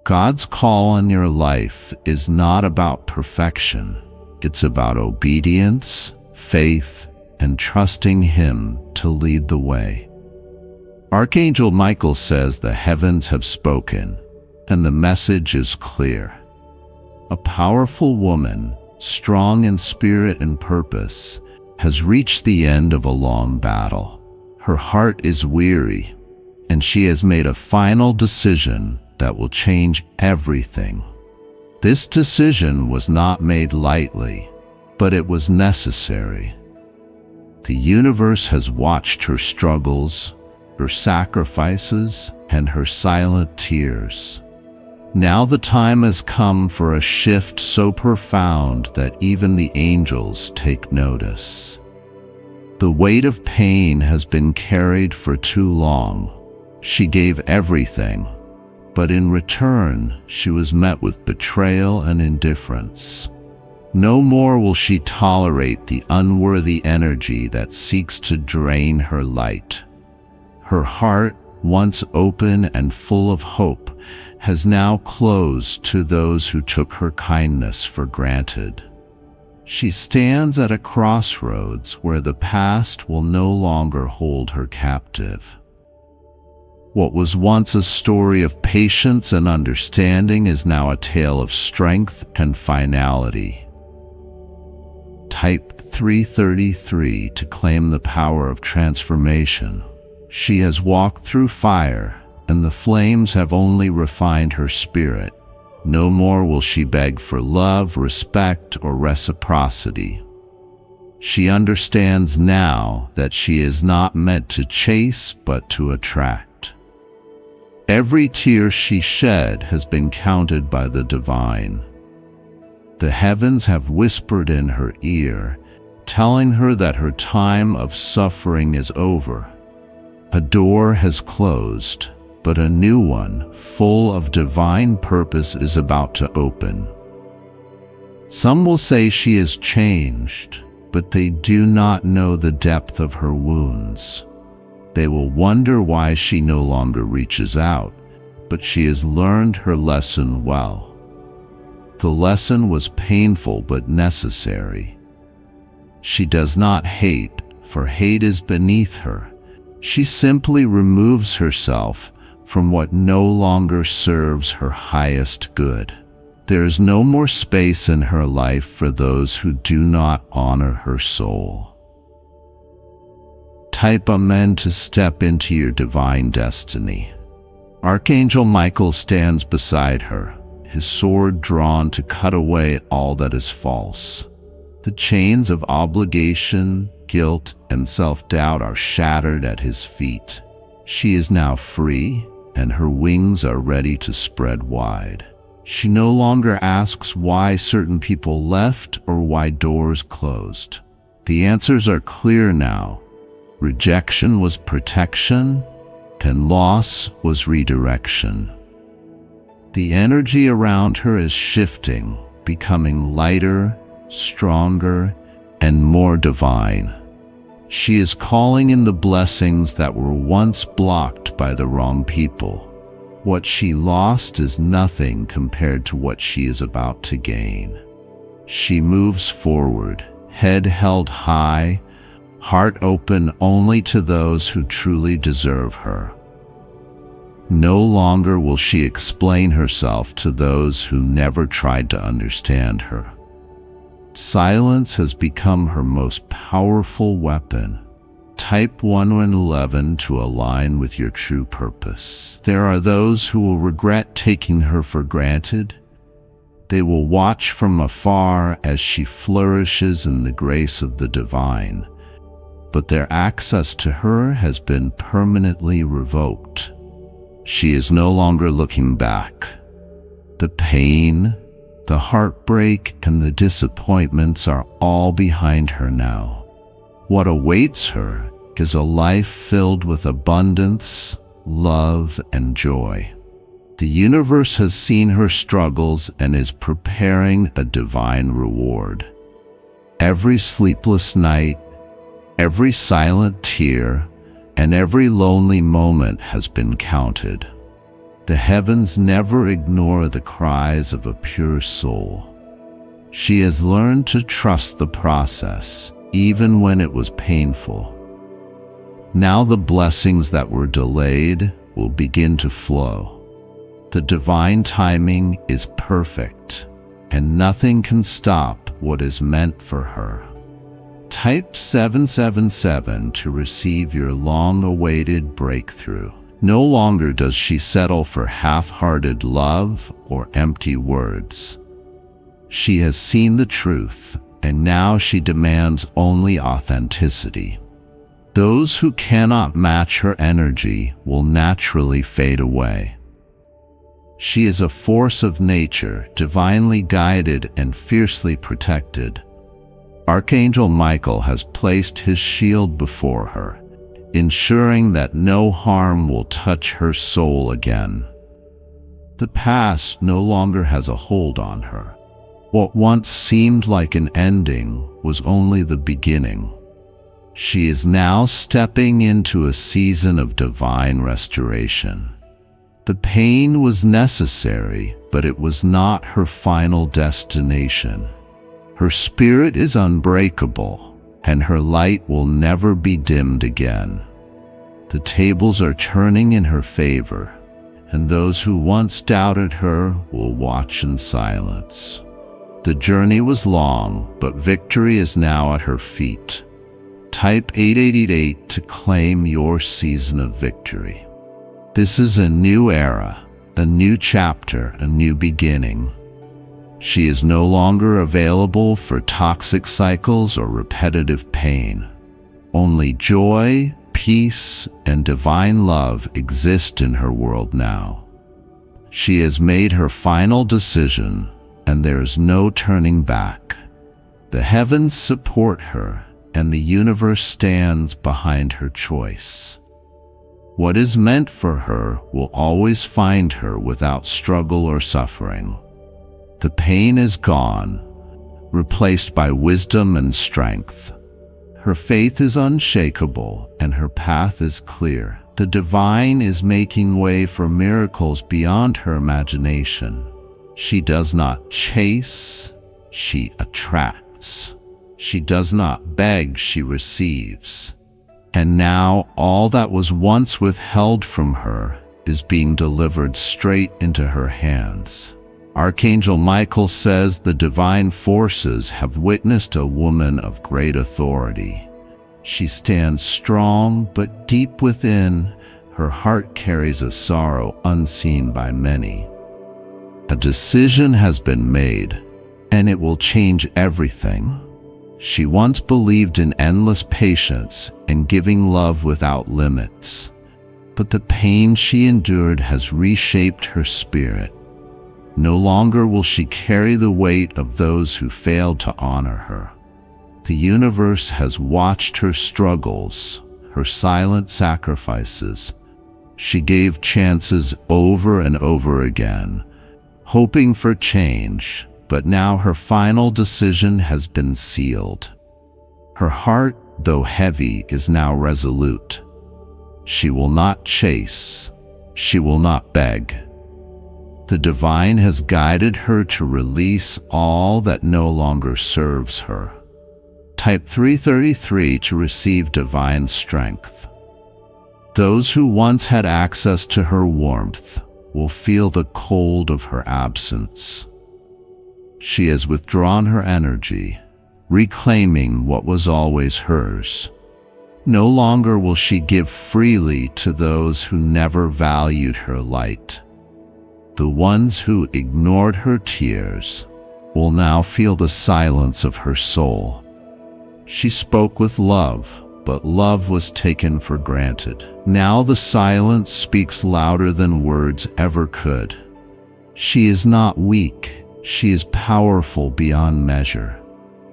God's call on your life is not about perfection. It's about obedience, faith, and trusting Him to lead the way. Archangel Michael says the heavens have spoken, and the message is clear. A powerful woman, strong in spirit and purpose, has reached the end of a long battle. Her heart is weary, and she has made a final decision that will change everything. This decision was not made lightly, but it was necessary. The universe has watched her struggles, her sacrifices, and her silent tears. Now the time has come for a shift so profound that even the angels take notice. The weight of pain has been carried for too long. She gave everything, but in return, she was met with betrayal and indifference. No more will she tolerate the unworthy energy that seeks to drain her light. Her heart, once open and full of hope, has now closed to those who took her kindness for granted. She stands at a crossroads where the past will no longer hold her captive. What was once a story of patience and understanding is now a tale of strength and finality. Type 333 to claim the power of transformation. She has walked through fire, and the flames have only refined her spirit. No more will she beg for love, respect, or reciprocity. She understands now that she is not meant to chase, but to attract. Every tear she shed has been counted by the divine. The heavens have whispered in her ear, telling her that her time of suffering is over. A door has closed, but a new one, full of divine purpose, is about to open. Some will say she is changed, but they do not know the depth of her wounds. They will wonder why she no longer reaches out, but she has learned her lesson well. The lesson was painful but necessary. She does not hate, for hate is beneath her. She simply removes herself from what no longer serves her highest good. There is no more space in her life for those who do not honor her soul. Type Amen to step into your divine destiny. Archangel Michael stands beside her, his sword drawn to cut away all that is false. The chains of obligation, guilt, and self-doubt are shattered at his feet. She is now free, and her wings are ready to spread wide. She no longer asks why certain people left or why doors closed. The answers are clear now. Rejection was protection, and loss was redirection. The energy around her is shifting, becoming lighter, stronger, and more divine. She is calling in the blessings that were once blocked by the wrong people. What she lost is nothing compared to what she is about to gain. She moves forward, head held high, heart open only to those who truly deserve her. No longer will she explain herself to those who never tried to understand her. Silence has become her most powerful weapon. Type 111 to align with your true purpose. There are those who will regret taking her for granted. They will watch from afar as she flourishes in the grace of the divine, but their access to her has been permanently revoked. She is no longer looking back. The pain, the heartbreak, and the disappointments are all behind her now. What awaits her is a life filled with abundance, love, and joy. The universe has seen her struggles and is preparing a divine reward. Every sleepless night, every silent tear, and every lonely moment has been counted. The heavens never ignore the cries of a pure soul. She has learned to trust the process, even when it was painful. Now the blessings that were delayed will begin to flow. The divine timing is perfect, and nothing can stop what is meant for her. Type 777 to receive your long-awaited breakthrough. No longer does she settle for half-hearted love or empty words. She has seen the truth, and now she demands only authenticity. Those who cannot match her energy will naturally fade away. She is a force of nature, divinely guided and fiercely protected. Archangel Michael has placed his shield before her, ensuring that no harm will touch her soul again. The past no longer has a hold on her. What once seemed like an ending was only the beginning. She is now stepping into a season of divine restoration. The pain was necessary, but it was not her final destination. Her spirit is unbreakable, and her light will never be dimmed again. The tables are turning in her favor, and those who once doubted her will watch in silence. The journey was long, but victory is now at her feet. Type 888 to claim your season of victory. This is a new era, a new chapter, a new beginning. She is no longer available for toxic cycles or repetitive pain. Only joy, peace, and divine love exist in her world now. She has made her final decision, and there is no turning back. The heavens support her, and the universe stands behind her choice. What is meant for her will always find her without struggle or suffering. The pain is gone, replaced by wisdom and strength. Her faith is unshakable, and her path is clear. The divine is making way for miracles beyond her imagination. She does not chase, she attracts. She does not beg, she receives. And now all that was once withheld from her is being delivered straight into her hands. Archangel Michael says the divine forces have witnessed a woman of great authority. She stands strong, but deep within, her heart carries a sorrow unseen by many. A decision has been made, and it will change everything. She once believed in endless patience and giving love without limits, but the pain she endured has reshaped her spirit. No longer will she carry the weight of those who failed to honor her. The universe has watched her struggles, her silent sacrifices. She gave chances over and over again, hoping for change, but now her final decision has been sealed. Her heart, though heavy, is now resolute. She will not chase. She will not beg. The divine has guided her to release all that no longer serves her. Type 333 to receive divine strength. Those who once had access to her warmth will feel the cold of her absence. She has withdrawn her energy, reclaiming what was always hers. No longer will she give freely to those who never valued her light. The ones who ignored her tears will now feel the silence of her soul. She spoke with love, but love was taken for granted. Now the silence speaks louder than words ever could. She is not weak. She is powerful beyond measure.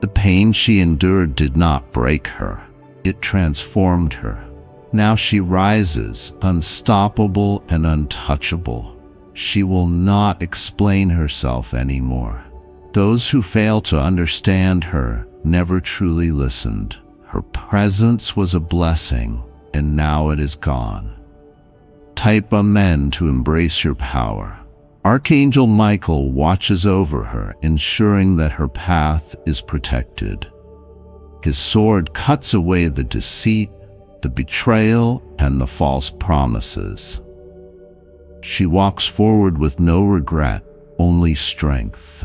The pain she endured did not break her. It transformed her. Now she rises, unstoppable and untouchable. She will not explain herself anymore. Those who fail to understand her never truly listened. Her presence was a blessing, and now it is gone. Type Amen to embrace your power. Archangel Michael watches over her, ensuring that her path is protected. His sword cuts away the deceit, the betrayal, and the false promises. She walks forward with no regret, only strength.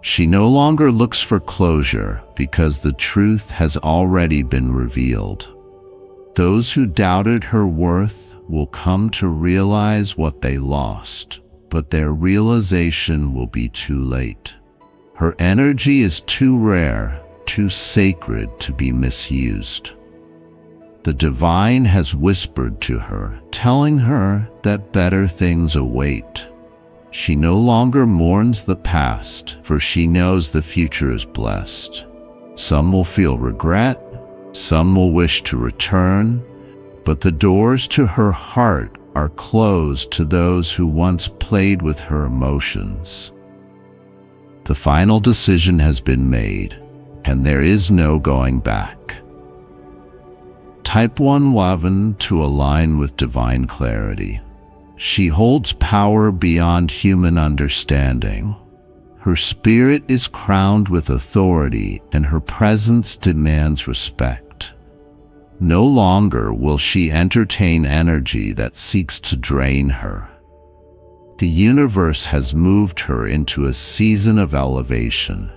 She no longer looks for closure because the truth has already been revealed. Those who doubted her worth will come to realize what they lost, but their realization will be too late. Her energy is too rare, too sacred to be misused. The divine has whispered to her, telling her that better things await. She no longer mourns the past, for she knows the future is blessed. Some will feel regret, some will wish to return, but the doors to her heart are closed to those who once played with her emotions. The final decision has been made, and there is no going back. Type 111 to align with divine clarity. She holds power beyond human understanding. Her spirit is crowned with authority, and her presence demands respect. No longer will she entertain energy that seeks to drain her. The universe has moved her into a season of elevation.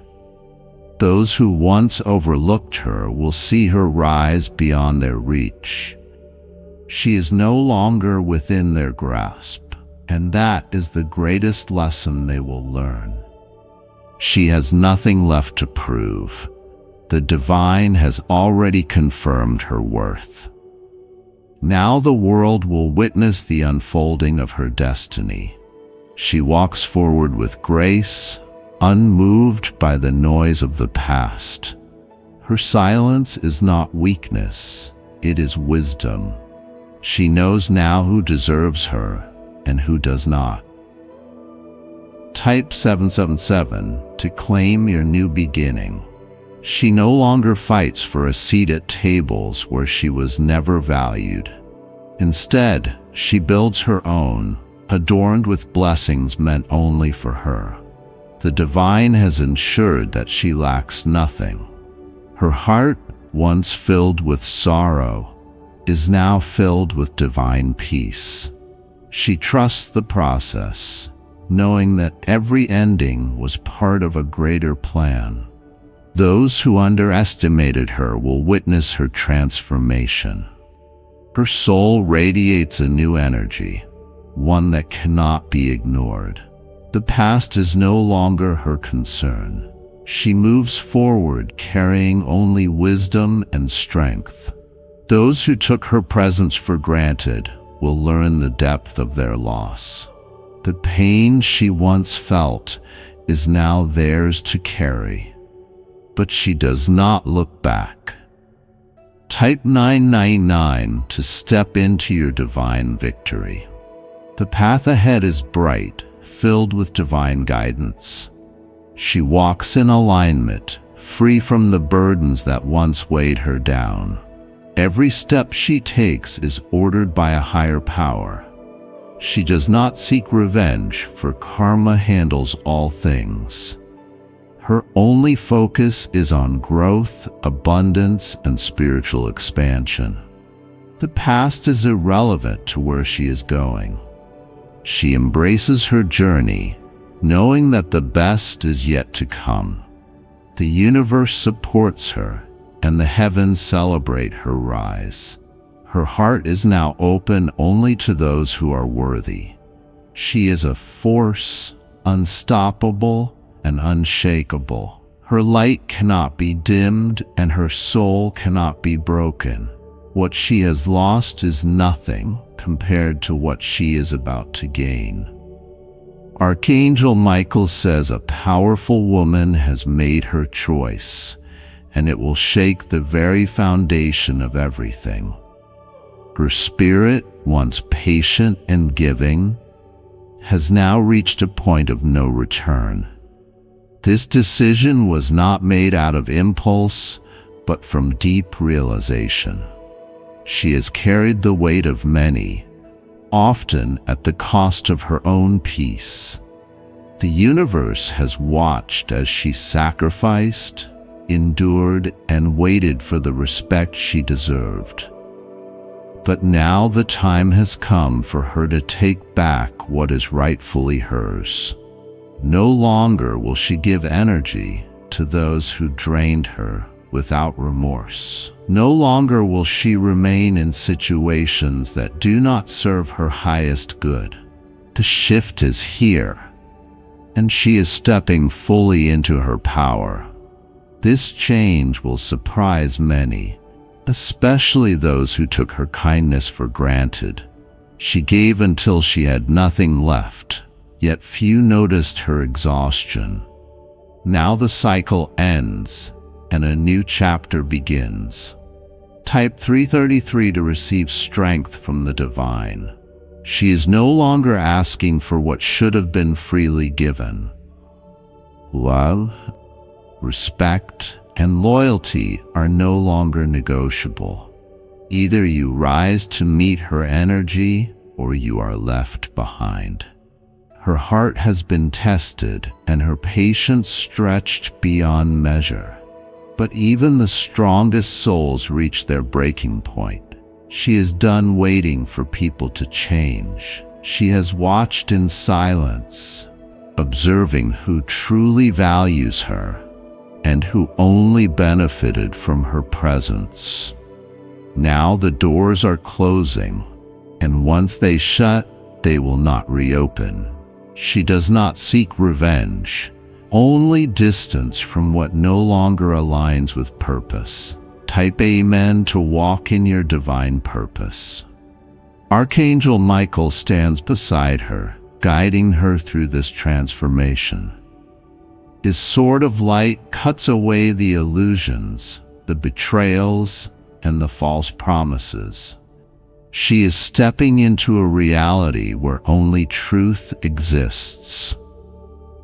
Those who once overlooked her will see her rise beyond their reach. She is no longer within their grasp, and that is the greatest lesson they will learn. She has nothing left to prove. The divine has already confirmed her worth. Now the world will witness the unfolding of her destiny. She walks forward with grace, unmoved by the noise of the past. Her silence is not weakness, it is wisdom. She knows now who deserves her and who does not. Type 777 to claim your new beginning. She no longer fights for a seat at tables where she was never valued. Instead, she builds her own, adorned with blessings meant only for her. The divine has ensured that she lacks nothing. Her heart, once filled with sorrow, is now filled with divine peace. She trusts the process, knowing that every ending was part of a greater plan. Those who underestimated her will witness her transformation. Her soul radiates a new energy, one that cannot be ignored. The past is no longer her concern. She moves forward carrying only wisdom and strength. Those who took her presence for granted will learn the depth of their loss. The pain she once felt is now theirs to carry. But she does not look back. Type 999 to step into your divine victory. The path ahead is bright, filled with divine guidance. She walks in alignment, free from the burdens that once weighed her down. Every step she takes is ordered by a higher power. She does not seek revenge, for karma handles all things. Her only focus is on growth, abundance, and spiritual expansion. The past is irrelevant to where she is going. She embraces her journey, knowing that the best is yet to come. The universe supports her, and the heavens celebrate her rise. Her heart is now open only to those who are worthy. She is a force, unstoppable and unshakable. Her light cannot be dimmed, and her soul cannot be broken. What she has lost is nothing compared to what she is about to gain. Archangel Michael says a powerful woman has made her choice, and it will shake the very foundation of everything. Her spirit, once patient and giving, has now reached a point of no return. This decision was not made out of impulse, but from deep realization. She has carried the weight of many, often at the cost of her own peace. The universe has watched as she sacrificed, endured, and waited for the respect she deserved. But now the time has come for her to take back what is rightfully hers. No longer will she give energy to those who drained her without remorse. No longer will she remain in situations that do not serve her highest good. The shift is here, and she is stepping fully into her power. This change will surprise many, especially those who took her kindness for granted. She gave until she had nothing left, yet few noticed her exhaustion. Now the cycle ends, and a new chapter begins. Type 333 to receive strength from the divine. She is no longer asking for what should have been freely given. Love, respect, and loyalty are no longer negotiable. Either you rise to meet her energy, or you are left behind. Her heart has been tested, and her patience stretched beyond measure. But even the strongest souls reach their breaking point. She is done waiting for people to change. She has watched in silence, observing who truly values her and who only benefited from her presence. Now the doors are closing, and once they shut, they will not reopen. She does not seek revenge, only distance from what no longer aligns with purpose. Type Amen to walk in your divine purpose. Archangel Michael stands beside her, guiding her through this transformation. His sword of light cuts away the illusions, the betrayals, and the false promises. She is stepping into a reality where only truth exists.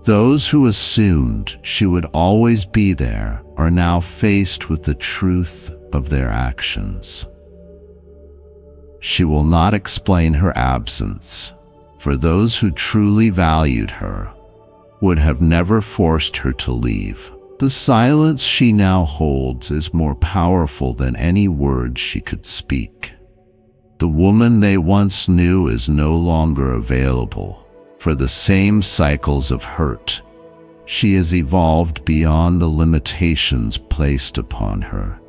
Those who assumed she would always be there are now faced with the truth of their actions. She will not explain her absence, for those who truly valued her would have never forced her to leave. The silence she now holds is more powerful than any words she could speak. The woman they once knew is no longer available for the same cycles of hurt. She has evolved beyond the limitations placed upon her.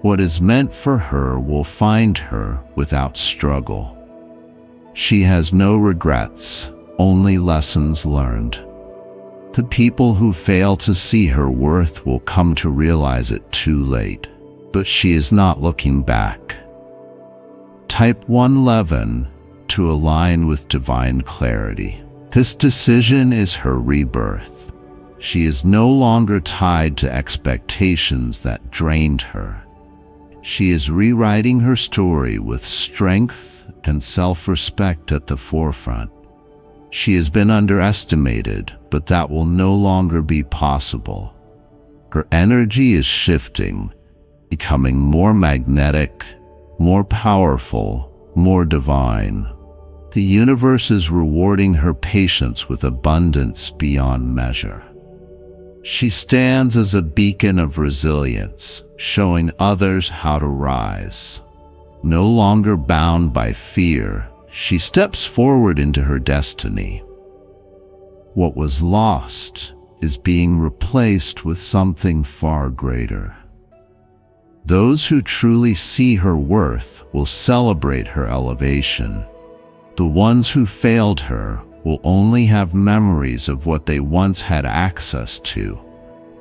What is meant for her will find her without struggle. She has no regrets, only lessons learned. The people who fail to see her worth will come to realize it too late, but she is not looking back. Type 111 to align with divine clarity. This decision is her rebirth. She is no longer tied to expectations that drained her. She is rewriting her story with strength and self-respect at the forefront. She has been underestimated, but that will no longer be possible. Her energy is shifting, becoming more magnetic, more powerful, more divine. The universe is rewarding her patience with abundance beyond measure. She stands as a beacon of resilience, showing others how to rise. No longer bound by fear, she steps forward into her destiny. What was lost is being replaced with something far greater. Those who truly see her worth will celebrate her elevation. The ones who failed her will only have memories of what they once had access to,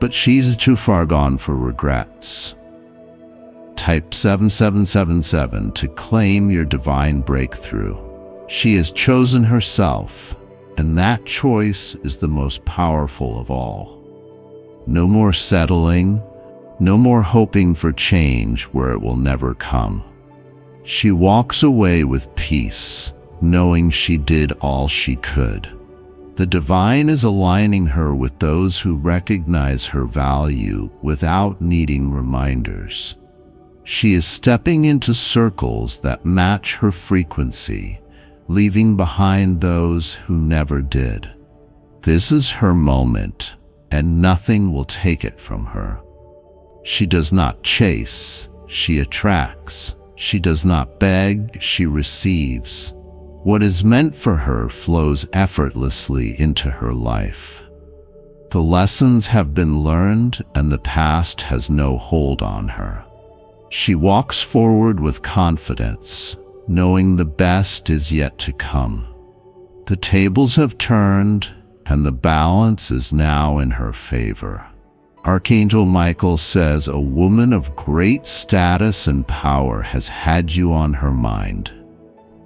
but she's too far gone for regrets. Type 7777 to claim your divine breakthrough. She has chosen herself, and that choice is the most powerful of all. No more settling, no more hoping for change where it will never come. She walks away with peace, knowing she did all she could. The divine is aligning her with those who recognize her value without needing reminders. She is stepping into circles that match her frequency, leaving behind those who never did. This is her moment, and nothing will take it from her. She does not chase, she attracts. She does not beg, she receives. What is meant for her flows effortlessly into her life. The lessons have been learned, and the past has no hold on her. She walks forward with confidence, knowing the best is yet to come. The tables have turned, and the balance is now in her favor. Archangel Michael says a woman of great status and power has had you on her mind.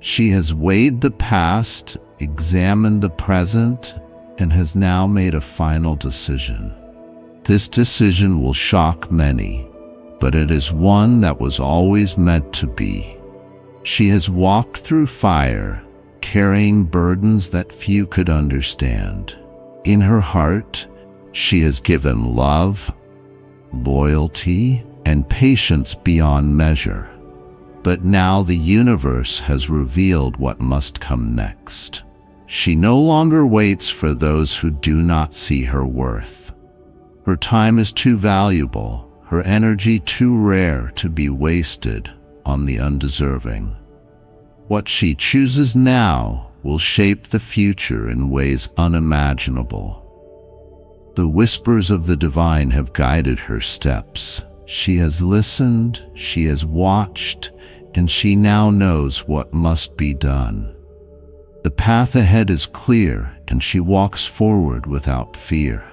She has weighed the past, examined the present, and has now made a final decision. This decision will shock many, but it is one that was always meant to be. She has walked through fire, carrying burdens that few could understand. In her heart, she has given love, loyalty, and patience beyond measure. But now the universe has revealed what must come next. She no longer waits for those who do not see her worth. Her time is too valuable, her energy too rare to be wasted on the undeserving. What she chooses now will shape the future in ways unimaginable. The whispers of the divine have guided her steps. She has listened, she has watched, and she now knows what must be done. The path ahead is clear, and she walks forward without fear.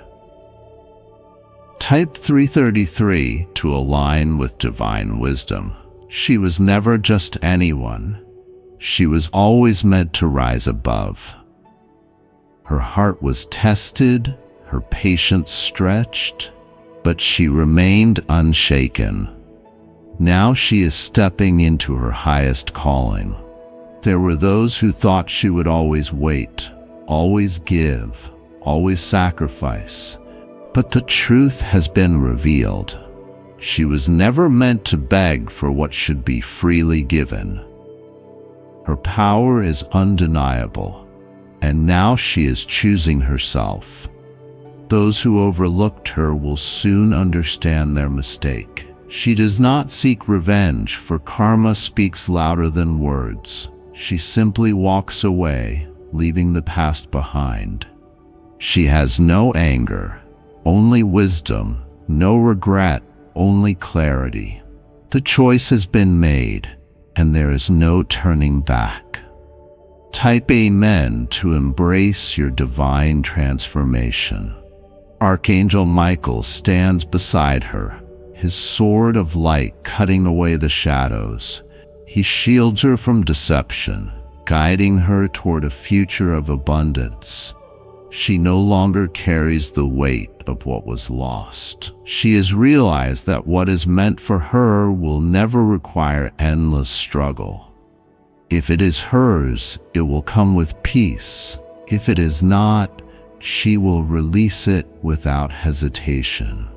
Type 333 to align with divine wisdom. She was never just anyone. She was always meant to rise above. Her heart was tested, her patience stretched, but she remained unshaken. Now she is stepping into her highest calling. There were those who thought she would always wait, always give, always sacrifice. But the truth has been revealed. She was never meant to beg for what should be freely given. Her power is undeniable, and now she is choosing herself. Those who overlooked her will soon understand their mistake. She does not seek revenge, for karma speaks louder than words. She simply walks away, leaving the past behind. She has no anger, only wisdom, no regret, only clarity. The choice has been made, and there is no turning back. Type Amen to embrace your divine transformation. Archangel Michael stands beside her, his sword of light cutting away the shadows. He shields her from deception, guiding her toward a future of abundance. She no longer carries the weight of what was lost. She has realized that what is meant for her will never require endless struggle. If it is hers, it will come with peace. If it is not, she will release it without hesitation.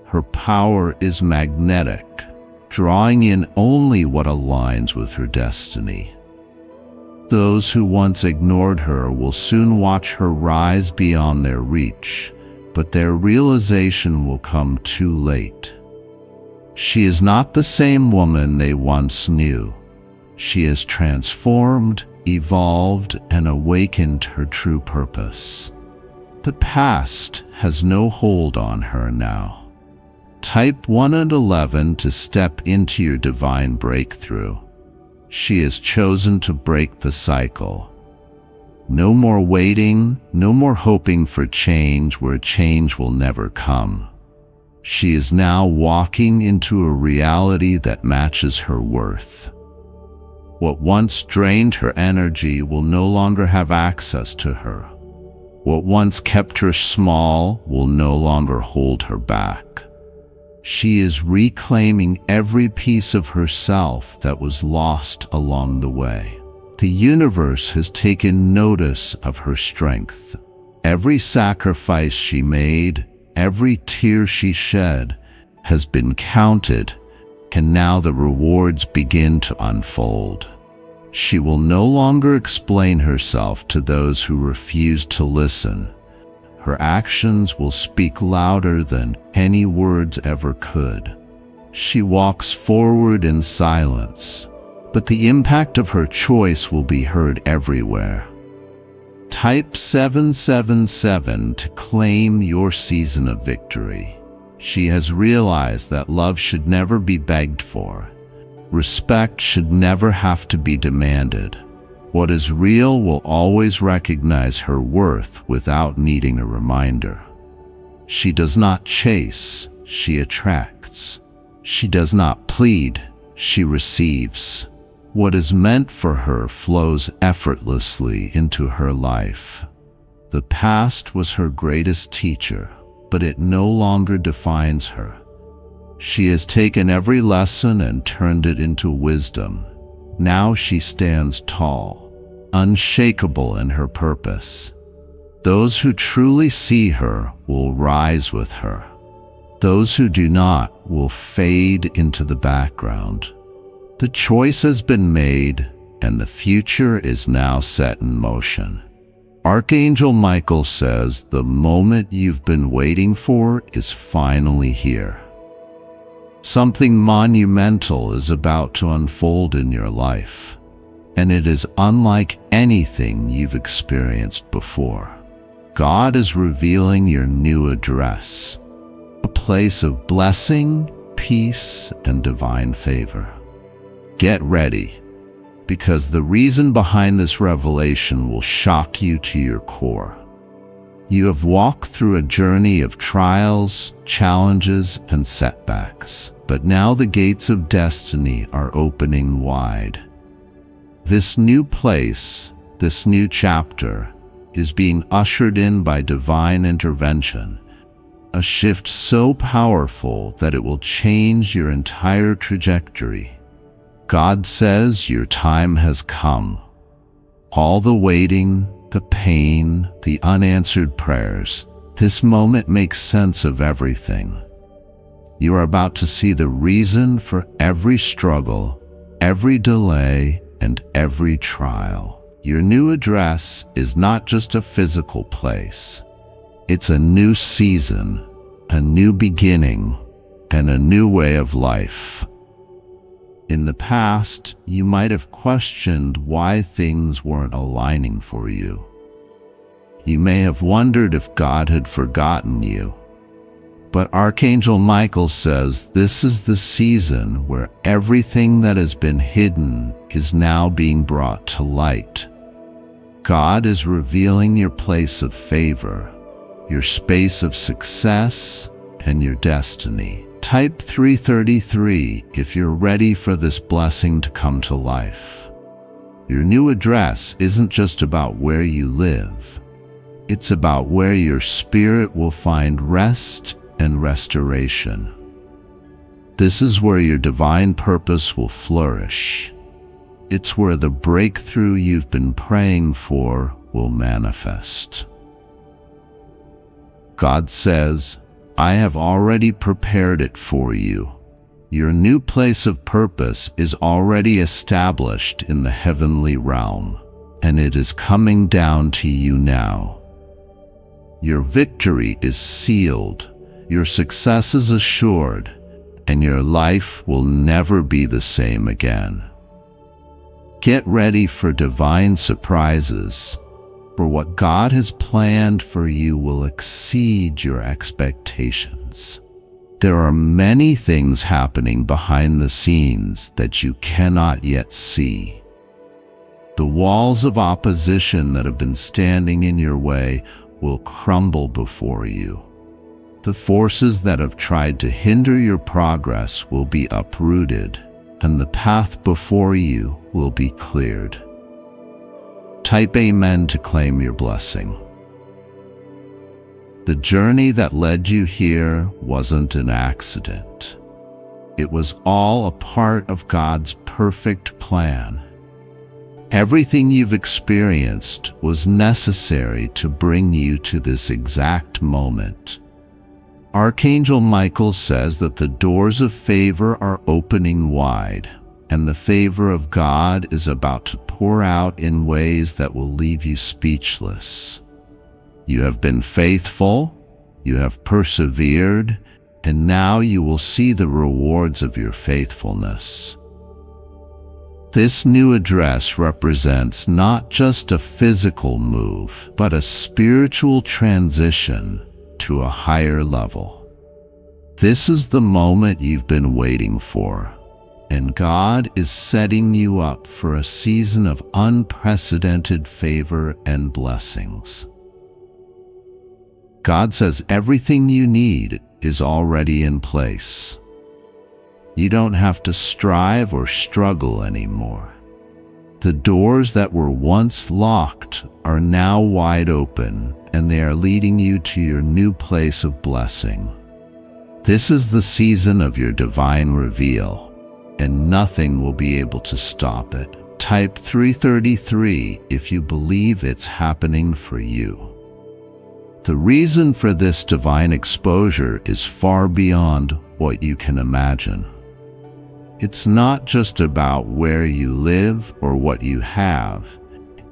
Her power is magnetic, drawing in only what aligns with her destiny. Those who once ignored her will soon watch her rise beyond their reach, but their realization will come too late. She is not the same woman they once knew. She has transformed, evolved, and awakened her true purpose. The past has no hold on her now. Type 1 and 11 to step into your divine breakthrough. She has chosen to break the cycle. No more waiting, no more hoping for change where change will never come. She is now walking into a reality that matches her worth. What once drained her energy will no longer have access to her. What once kept her small will no longer hold her back. She is reclaiming every piece of herself that was lost along the way. The universe has taken notice of her strength. Every sacrifice she made, every tear she shed, has been counted, and now the rewards begin to unfold. She will no longer explain herself to those who refuse to listen. Her actions will speak louder than any words ever could. She walks forward in silence, but the impact of her choice will be heard everywhere. Type 777 to claim your season of victory. She has realized that love should never be begged for. Respect should never have to be demanded. What is real will always recognize her worth without needing a reminder. She does not chase, she attracts. She does not plead, she receives. What is meant for her flows effortlessly into her life. The past was her greatest teacher, but it no longer defines her. She has taken every lesson and turned it into wisdom. Now she stands tall, unshakable in her purpose. Those who truly see her will rise with her. Those who do not will fade into the background. The choice has been made, and the future is now set in motion. Archangel Michael says the moment you've been waiting for is finally here. Something monumental is about to unfold in your life, and it is unlike anything you've experienced before. God is revealing your new address, a place of blessing, peace, and divine favor. Get ready, because the reason behind this revelation will shock you to your core. You have walked through a journey of trials, challenges, and setbacks, but now the gates of destiny are opening wide. This new place, this new chapter, is being ushered in by divine intervention, a shift so powerful that it will change your entire trajectory. God says your time has come. All the waiting, the pain, the unanswered prayers, this moment makes sense of everything. You are about to see the reason for every struggle, every delay, and every trial. Your new address is not just a physical place. It's a new season, a new beginning, and a new way of life. In the past, you might have questioned why things weren't aligning for you. You may have wondered if God had forgotten you. But Archangel Michael says this is the season where everything that has been hidden is now being brought to light. God is revealing your place of favor, your space of success, and your destiny. Type 333 if you're ready for this blessing to come to life. Your new address isn't just about where you live. It's about where your spirit will find rest and restoration. This is where your divine purpose will flourish. It's where the breakthrough you've been praying for will manifest. God says, I have already prepared it for you. Your new place of purpose is already established in the heavenly realm, and it is coming down to you now. Your victory is sealed, your success is assured, and your life will never be the same again. Get ready for divine surprises, for what God has planned for you will exceed your expectations. There are many things happening behind the scenes that you cannot yet see. The walls of opposition that have been standing in your way will crumble before you. The forces that have tried to hinder your progress will be uprooted, and the path before you will be cleared. Type Amen to claim your blessing. The journey that led you here wasn't an accident. It was all a part of God's perfect plan. Everything you've experienced was necessary to bring you to this exact moment. Archangel Michael says that the doors of favor are opening wide. and the favor of God is about to pour out in ways that will leave you speechless. You have been faithful, you have persevered, and now you will see the rewards of your faithfulness. This new address represents not just a physical move, but a spiritual transition to a higher level. This is the moment you've been waiting for, and God is setting you up for a season of unprecedented favor and blessings. God says everything you need is already in place. You don't have to strive or struggle anymore. The doors that were once locked are now wide open, and they are leading you to your new place of blessing. This is the season of your divine reveal, and nothing will be able to stop it. Type 333 if you believe it's happening for you. The reason for this divine exposure is far beyond what you can imagine. It's not just about where you live or what you have.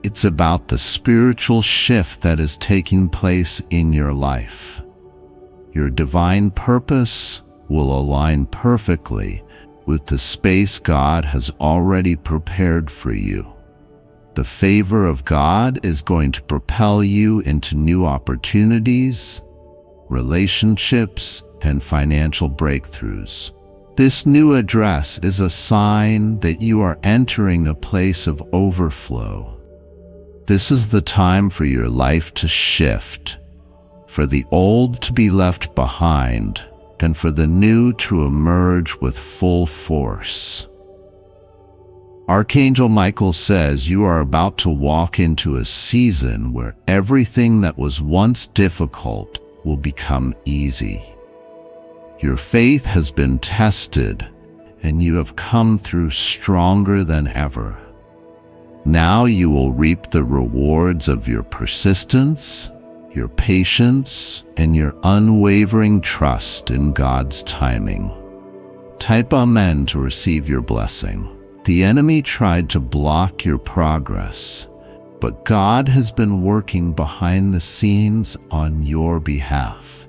It's about the spiritual shift that is taking place in your life. Your divine purpose will align perfectly with the space God has already prepared for you. The favor of God is going to propel you into new opportunities, relationships, and financial breakthroughs. This new address is a sign that you are entering a place of overflow. This is the time for your life to shift, for the old to be left behind, and for the new to emerge with full force. Archangel Michael says you are about to walk into a season where everything that was once difficult will become easy. Your faith has been tested, and you have come through stronger than ever. Now you will reap the rewards of your persistence, your patience, and your unwavering trust in God's timing. Type Amen to receive your blessing. The enemy tried to block your progress, but God has been working behind the scenes on your behalf.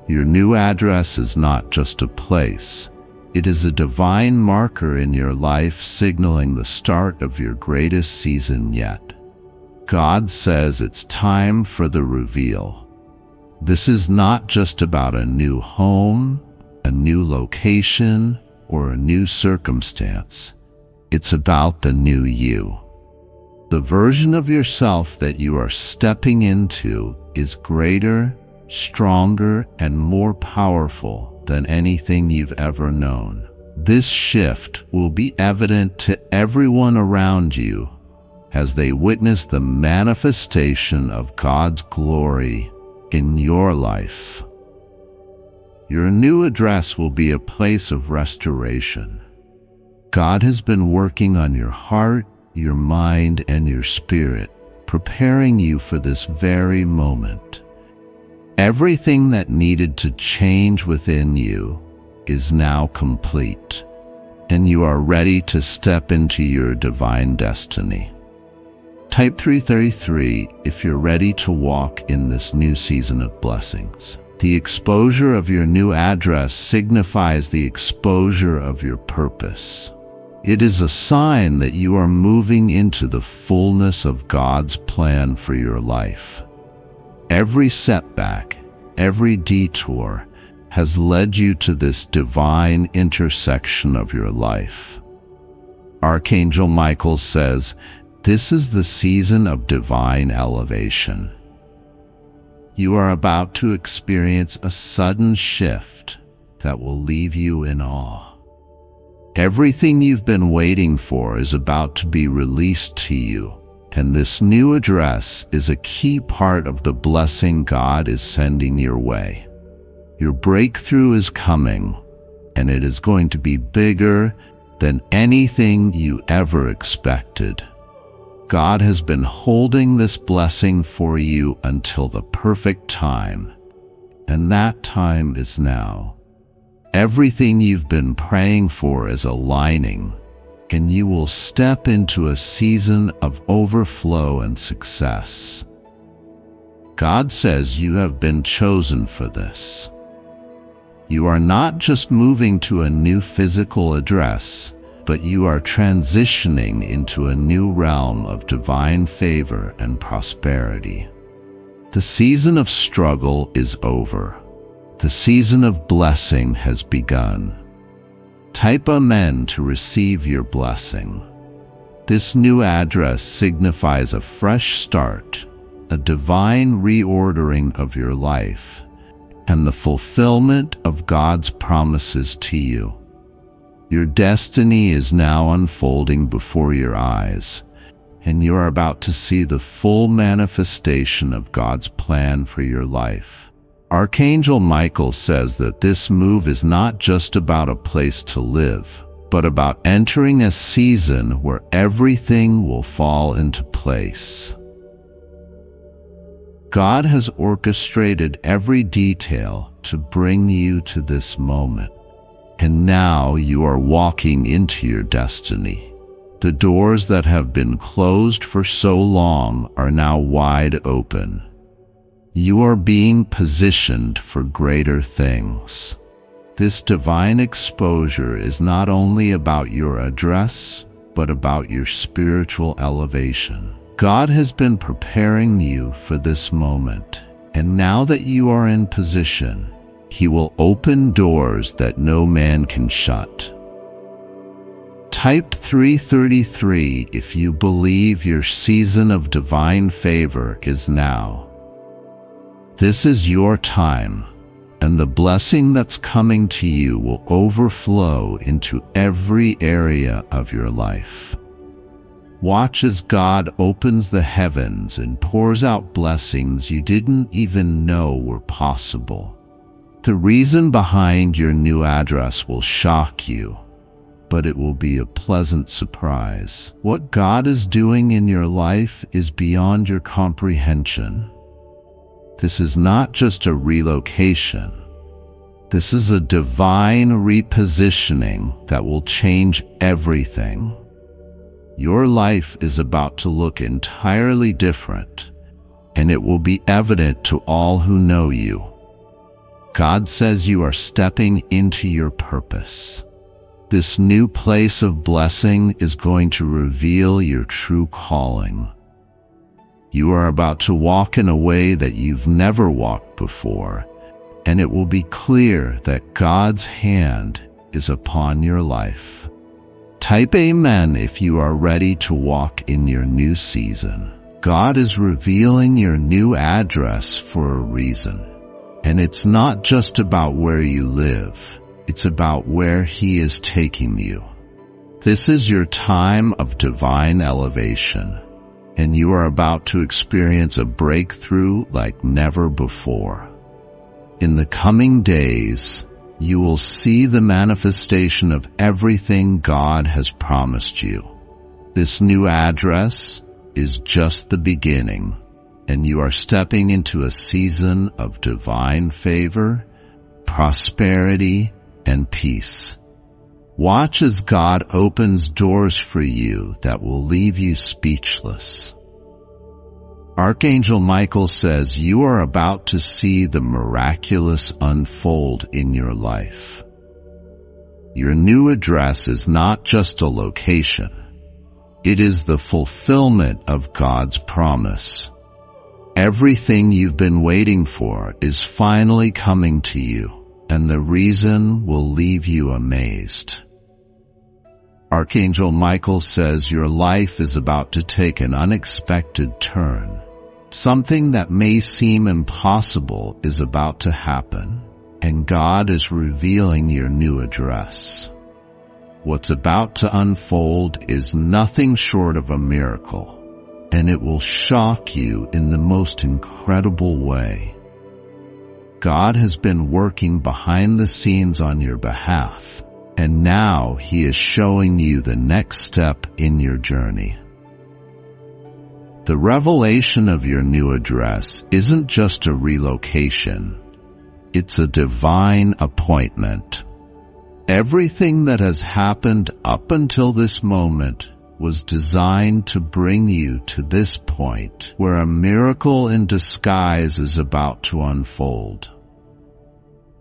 Your new address is not just a place. It is a divine marker in your life signaling the start of your greatest season yet. God says it's time for the reveal. This is not just about a new home, a new location, or a new circumstance. It's about the new you. The version of yourself that you are stepping into is greater, stronger, and more powerful than anything you've ever known. This shift will be evident to everyone around you as they witness the manifestation of God's glory in your life. Your new address will be a place of restoration. God has been working on your heart, your mind, and your spirit, preparing you for this very moment. Everything that needed to change within you is now complete, and you are ready to step into your divine destiny. Type 333 if you're ready to walk in this new season of blessings. The exposure of your new address signifies the exposure of your purpose. It is a sign that you are moving into the fullness of God's plan for your life. Every setback, every detour has led you to this divine intersection of your life. Archangel Michael says, this is the season of divine elevation. You are about to experience a sudden shift that will leave you in awe. Everything you've been waiting for is about to be released to you, and this new address is a key part of the blessing God is sending your way. Your breakthrough is coming, and it is going to be bigger than anything you ever expected. God has been holding this blessing for you until the perfect time, and that time is now. Everything you've been praying for is aligning, and you will step into a season of overflow and success. God says you have been chosen for this. You are not just moving to a new physical address, but you are transitioning into a new realm of divine favor and prosperity. The season of struggle is over. The season of blessing has begun. Type Amen to receive your blessing. This new address signifies a fresh start, a divine reordering of your life, and the fulfillment of God's promises to you. Your destiny is now unfolding before your eyes, and you are about to see the full manifestation of God's plan for your life. Archangel Michael says that this move is not just about a place to live, but about entering a season where everything will fall into place. God has orchestrated every detail to bring you to this moment, and now you are walking into your destiny. The doors that have been closed for so long are now wide open. You are being positioned for greater things. This divine exposure is not only about your address, but about your spiritual elevation. God has been preparing you for this moment, and now that you are in position, He will open doors that no man can shut. Type 333 if you believe your season of divine favor is now. This is your time, and the blessing that's coming to you will overflow into every area of your life. Watch as God opens the heavens and pours out blessings you didn't even know were possible. The reason behind your new address will shock you, but it will be a pleasant surprise. What God is doing in your life is beyond your comprehension. This is not just a relocation. This is a divine repositioning that will change everything. Your life is about to look entirely different, and it will be evident to all who know you. God says you are stepping into your purpose. This new place of blessing is going to reveal your true calling. You are about to walk in a way that you've never walked before, and it will be clear that God's hand is upon your life. Type Amen if you are ready to walk in your new season. God is revealing your new address for a reason. And it's not just about where you live, it's about where He is taking you. This is your time of divine elevation, and you are about to experience a breakthrough like never before. In the coming days, you will see the manifestation of everything God has promised you. This new address is just the beginning, and you are stepping into a season of divine favor, prosperity, and peace. Watch as God opens doors for you that will leave you speechless. Archangel Michael says you are about to see the miraculous unfold in your life. Your new address is not just a location. It is the fulfillment of God's promise. Everything you've been waiting for is finally coming to you, and the reason will leave you amazed. Archangel Michael says your life is about to take an unexpected turn. Something that may seem impossible is about to happen, and God is revealing your new address. What's about to unfold is nothing short of a miracle, and it will shock you in the most incredible way. God has been working behind the scenes on your behalf, and now He is showing you the next step in your journey. The revelation of your new address isn't just a relocation. It's a divine appointment. Everything that has happened up until this moment was designed to bring you to this point where a miracle in disguise is about to unfold.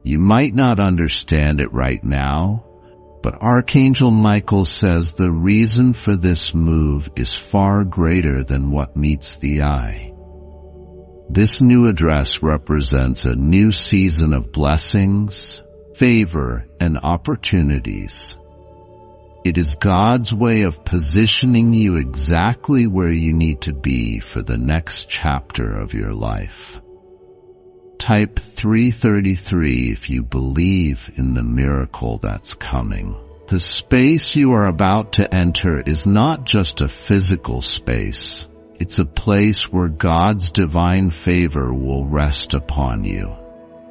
You might not understand it right now, but Archangel Michael says the reason for this move is far greater than what meets the eye. This new address represents a new season of blessings, favor, and opportunities. It is God's way of positioning you exactly where you need to be for the next chapter of your life. Type 333 if you believe in the miracle that's coming. The space you are about to enter is not just a physical space. It's a place where God's divine favor will rest upon you.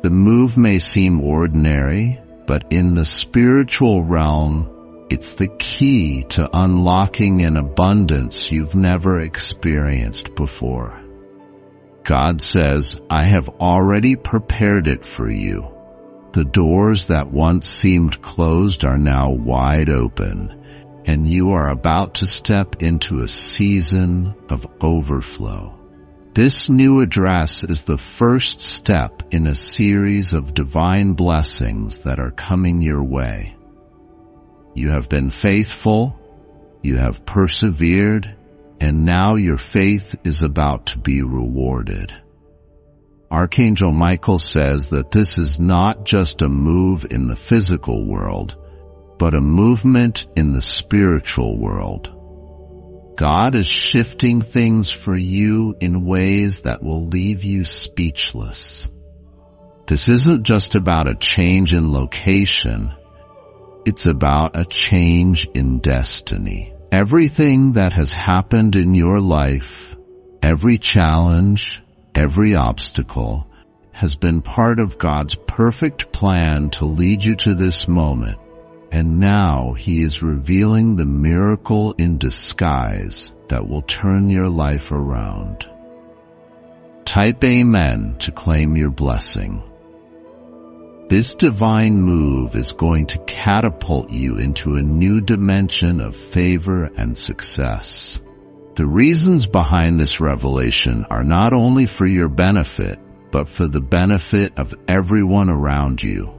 The move may seem ordinary, but in the spiritual realm, it's the key to unlocking an abundance you've never experienced before. God says, I have already prepared it for you. The doors that once seemed closed are now wide open, and you are about to step into a season of overflow. This new address is the first step in a series of divine blessings that are coming your way. You have been faithful, you have persevered, and now your faith is about to be rewarded. Archangel Michael says that this is not just a move in the physical world, but a movement in the spiritual world. God is shifting things for you in ways that will leave you speechless. This isn't just about a change in location, it's about a change in destiny. Everything that has happened in your life, every challenge, every obstacle, has been part of God's perfect plan to lead you to this moment. And now He is revealing the miracle in disguise that will turn your life around. Type Amen to claim your blessing. This divine move is going to catapult you into a new dimension of favor and success. The reasons behind this revelation are not only for your benefit, but for the benefit of everyone around you.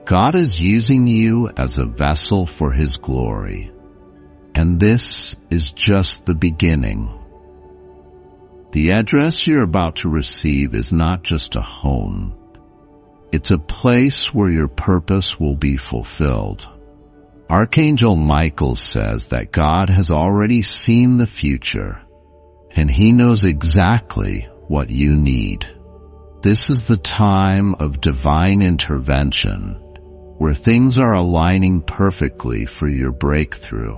God is using you as a vessel for His glory, and this is just the beginning. The address you're about to receive is not just a home. It's a place where your purpose will be fulfilled. Archangel Michael says that God has already seen the future, and He knows exactly what you need. This is the time of divine intervention, where things are aligning perfectly for your breakthrough.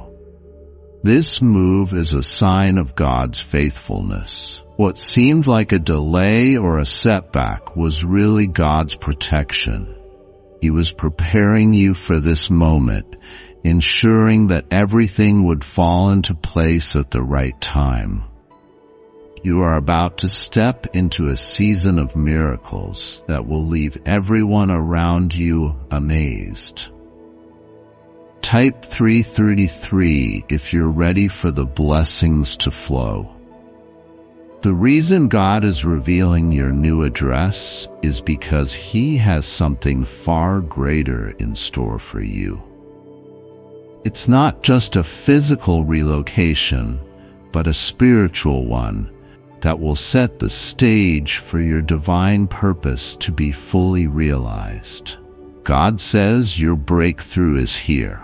This move is a sign of God's faithfulness. What seemed like a delay or a setback was really God's protection. He was preparing you for this moment, ensuring that everything would fall into place at the right time. You are about to step into a season of miracles that will leave everyone around you amazed. Type 333 if you're ready for the blessings to flow. The reason God is revealing your new address is because He has something far greater in store for you. It's not just a physical relocation, but a spiritual one that will set the stage for your divine purpose to be fully realized. God says your breakthrough is here.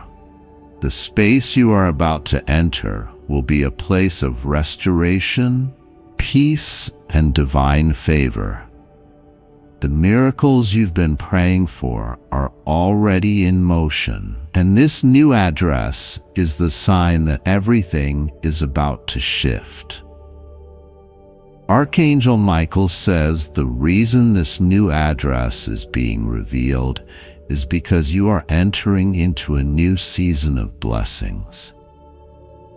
The space you are about to enter will be a place of restoration, peace, and divine favor. The miracles you've been praying for are already in motion, and this new address is the sign that everything is about to shift. Archangel Michael says the reason this new address is being revealed is because you are entering into a new season of blessings.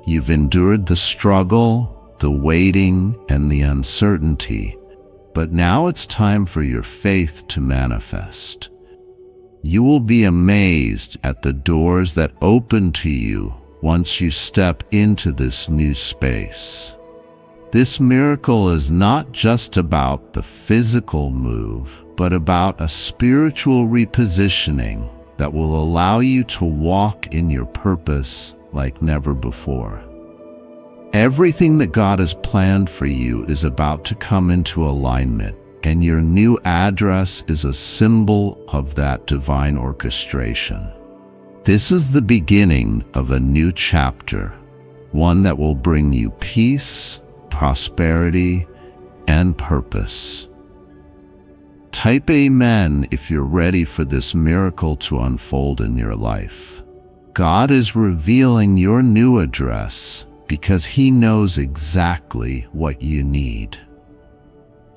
You've endured the struggle, the waiting, and the uncertainty, but now it's time for your faith to manifest. You will be amazed at the doors that open to you once you step into this new space. This miracle is not just about the physical move, but about a spiritual repositioning that will allow you to walk in your purpose like never before. Everything that God has planned for you is about to come into alignment, and your new address is a symbol of that divine orchestration. This is the beginning of a new chapter, one that will bring you peace, prosperity, and purpose. Type Amen if you're ready for this miracle to unfold in your life. God is revealing your new address because He knows exactly what you need.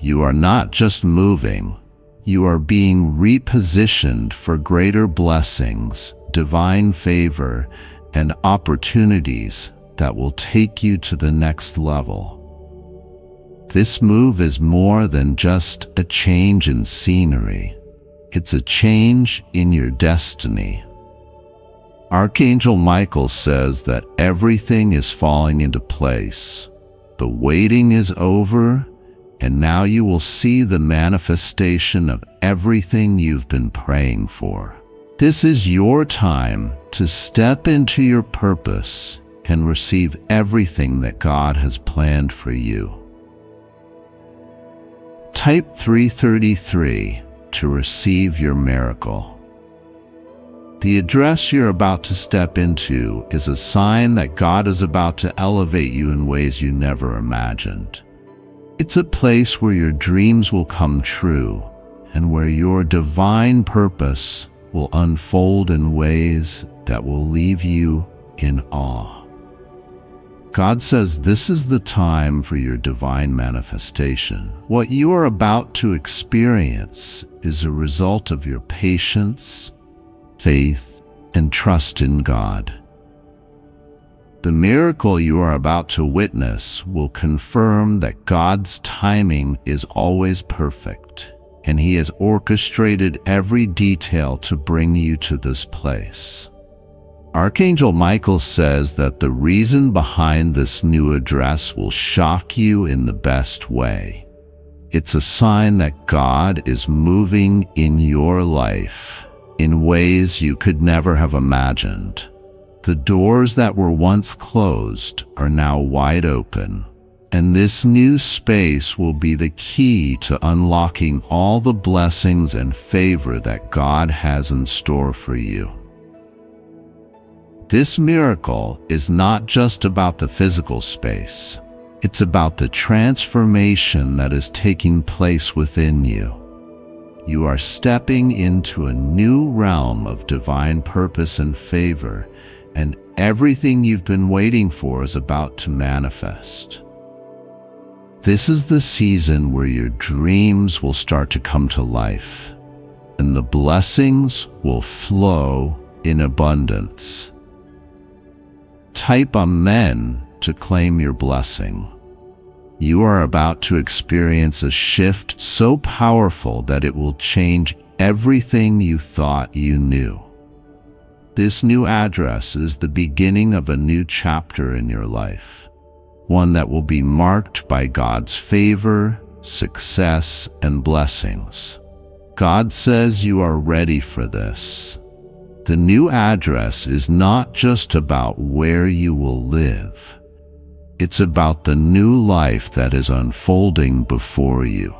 You are not just moving, you are being repositioned for greater blessings, divine favor, and opportunities that will take you to the next level. This move is more than just a change in scenery. It's a change in your destiny. Archangel Michael says that everything is falling into place. The waiting is over, and now you will see the manifestation of everything you've been praying for. This is your time to step into your purpose and receive everything that God has planned for you. Type 333 to receive your miracle. The address you're about to step into is a sign that God is about to elevate you in ways you never imagined. It's a place where your dreams will come true and where your divine purpose will unfold in ways that will leave you in awe. God says this is the time for your divine manifestation. What you are about to experience is a result of your patience, faith, and trust in God. The miracle you are about to witness will confirm that God's timing is always perfect, and He has orchestrated every detail to bring you to this place. Archangel Michael says that the reason behind this new address will shock you in the best way. It's a sign that God is moving in your life in ways you could never have imagined. The doors that were once closed are now wide open, and this new space will be the key to unlocking all the blessings and favor that God has in store for you. This miracle is not just about the physical space. It's about the transformation that is taking place within you. You are stepping into a new realm of divine purpose and favor, and everything you've been waiting for is about to manifest. This is the season where your dreams will start to come to life, and the blessings will flow in abundance. Type Amen to claim your blessing. You are about to experience a shift so powerful that it will change everything you thought you knew. This new address is the beginning of a new chapter in your life, one that will be marked by God's favor, success, and blessings. God says you are ready for this. The new address is not just about where you will live. It's about the new life that is unfolding before you.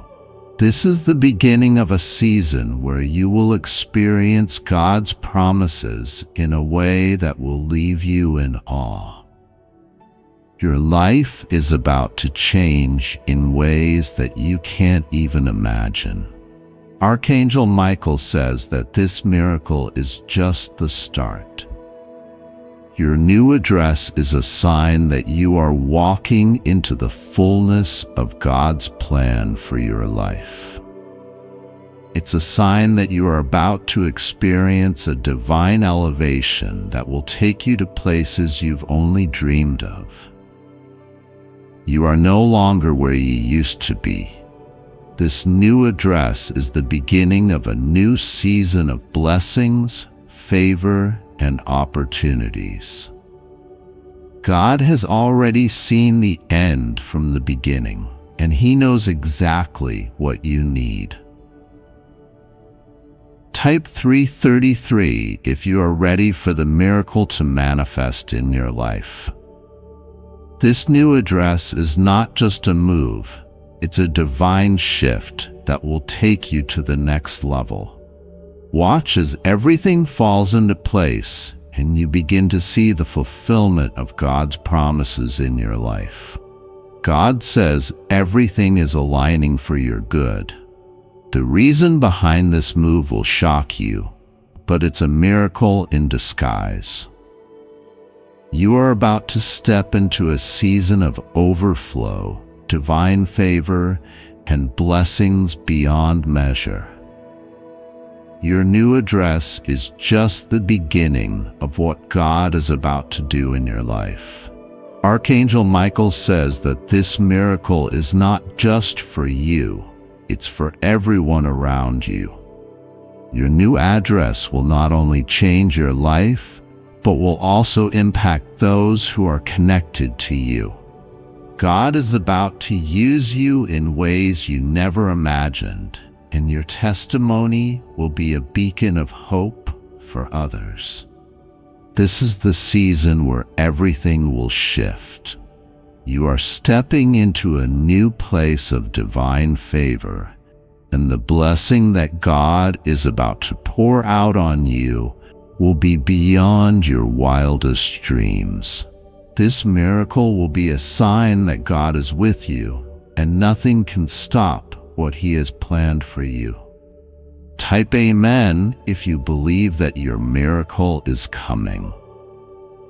This is the beginning of a season where you will experience God's promises in a way that will leave you in awe. Your life is about to change in ways that you can't even imagine. Archangel Michael says that this miracle is just the start. Your new address is a sign that you are walking into the fullness of God's plan for your life. It's a sign that you are about to experience a divine elevation that will take you to places you've only dreamed of. You are no longer where you used to be. This new address is the beginning of a new season of blessings, favor, and opportunities. God has already seen the end from the beginning, and He knows exactly what you need. Type 333 if you are ready for the miracle to manifest in your life. This new address is not just a move, it's a divine shift that will take you to the next level. Watch as everything falls into place and you begin to see the fulfillment of God's promises in your life. God says everything is aligning for your good. The reason behind this move will shock you, but it's a miracle in disguise. You are about to step into a season of overflow, divine favor, and blessings beyond measure. Your new address is just the beginning of what God is about to do in your life. Archangel Michael says that this miracle is not just for you, it's for everyone around you. Your new address will not only change your life, but will also impact those who are connected to you. God is about to use you in ways you never imagined, and your testimony will be a beacon of hope for others. This is the season where everything will shift. You are stepping into a new place of divine favor, and the blessing that God is about to pour out on you will be beyond your wildest dreams. This miracle will be a sign that God is with you, and nothing can stop what He has planned for you. Type Amen if you believe that your miracle is coming.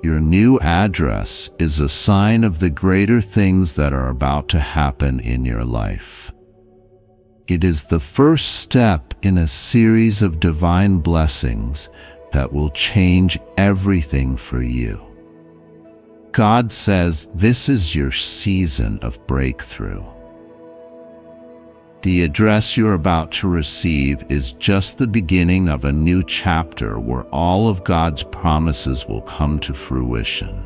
Your new address is a sign of the greater things that are about to happen in your life. It is the first step in a series of divine blessings that will change everything for you. God says this is your season of breakthrough. The address you're about to receive is just the beginning of a new chapter where all of God's promises will come to fruition.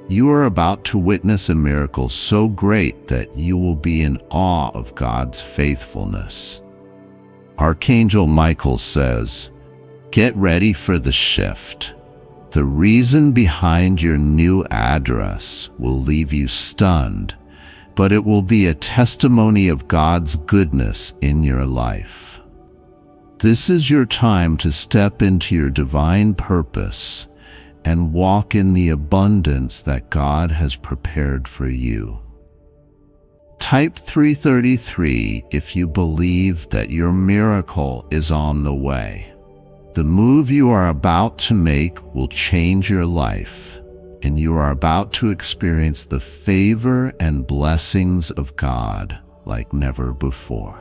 You are about to witness a miracle so great that you will be in awe of God's faithfulness. Archangel Michael says, "Get ready for the shift." The reason behind your new address will leave you stunned, but it will be a testimony of God's goodness in your life. This is your time to step into your divine purpose and walk in the abundance that God has prepared for you. Type 333 if you believe that your miracle is on the way. The move you are about to make will change your life, and you are about to experience the favor and blessings of God like never before.